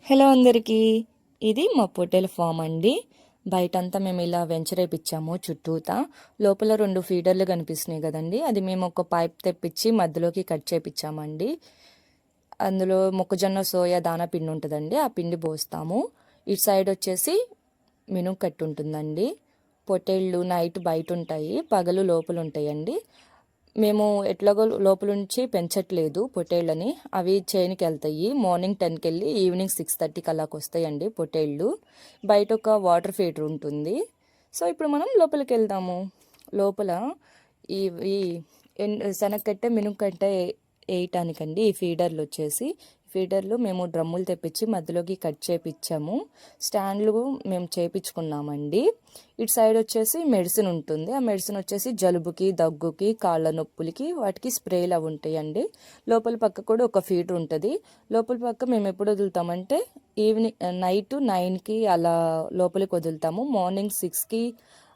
Hello అందరికీ, ఇది మా పొట్టేల ఫామ్ అండి. బయటంతా మేము ఇలా వెంచరేపిచ్చాము చుట్టూతా. లోపల 2 ఫీడర్లు కనిపిస్తున్నాయి కదండి, అది మేము ఒక పైప్ తెప్పించి మధ్యలోకి కట్ చేపించామండి. అందులో మొక్కజొన్న సోయా దానా పిండి ఉంటుందండి, ఆ పిండి పోస్తాము. ఇటు సైడ్ వచ్చేసి మినుము కట్టు ఉంటుందండి. పొట్టేళ్ళు నైట్ బయట ఉంటాయి, పగలు లోపల ఉంటాయండి. మేము ఎట్లాగో లోపలుంచి పెంచట్లేదు పొట్టేళ్ళని, అవి చేనుకి వెళ్తాయి. మార్నింగ్ 10కి వెళ్ళి ఈవినింగ్ 6:30కి అలాగ వస్తాయండి పొట్టేళ్ళు. బయట ఒక వాటర్ ఫీడర్ ఉంటుంది. సో ఇప్పుడు మనం లోపలికి వెళ్దాము. లోపల ఇవి శనగకట్టె మినుముకట్టె వేయటానికండి ఈ ఫీడర్లు వచ్చేసి. ఫీడర్లు మేము డ్రమ్ములు తెప్పించి మధ్యలోకి కట్ చేపించాము. స్టాండ్లు మేము చేపించుకున్నామండి. ఇటు సైడ్ వచ్చేసి మెడిసిన్ ఉంటుంది. ఆ మెడిసిన్ వచ్చేసి జలుబుకి, దగ్గుకి, కాళ్ళ నొప్పులకి వాటికి స్ప్రేలు అవి ఉంటాయండి. లోపల పక్క కూడా ఒక ఫీడర్ ఉంటుంది. లోపల పక్క మేము ఎప్పుడు వదులుతామంటే ఈవినింగ్ నైట్ 9కి అలా లోపలికి వదులుతాము. మార్నింగ్ 6కి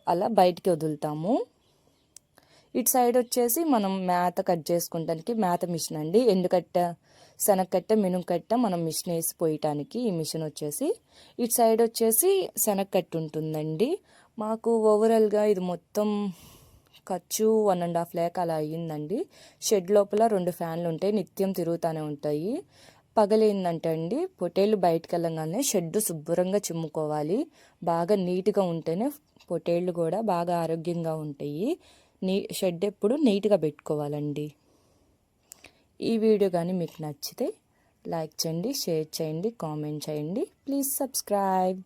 అలా బయటికి వదులుతాము. ఇటు సైడ్ వచ్చేసి మనం మేత కట్ చేసుకుంటానికి మేత మిషన్ అండి. ఎండుకట్ట, శనగకట్ట, మినుముకట్ట మనం మిషన్ వేసి పోయటానికి ఈ మిషన్ వచ్చేసి. ఇటు సైడ్ వచ్చేసి శనగకట్ట ఉంటుందండి. మాకు ఓవరాల్గా ఇది మొత్తం ఖర్చు 1.5 lakh అలా అయ్యిందండి. షెడ్ లోపల 2 ఫ్యాన్లు ఉంటాయి, నిత్యం తిరుగుతూనే ఉంటాయి. పగలేందంటే అండి, పొట్టేళ్ళు బయటకు వెళ్ళగానే షెడ్ శుభ్రంగా చిమ్ముకోవాలి. బాగా నీట్గా ఉంటేనే పొట్టేళ్ళు కూడా బాగా ఆరోగ్యంగా ఉంటాయి. షెడ్ ఎప్పుడు నీట్గా పెట్టుకోవాలండి. ఈ వీడియో కానీ మీకు నచ్చితే లైక్ చేయండి, షేర్ చేయండి, కామెంట్ చేయండి. Please subscribe.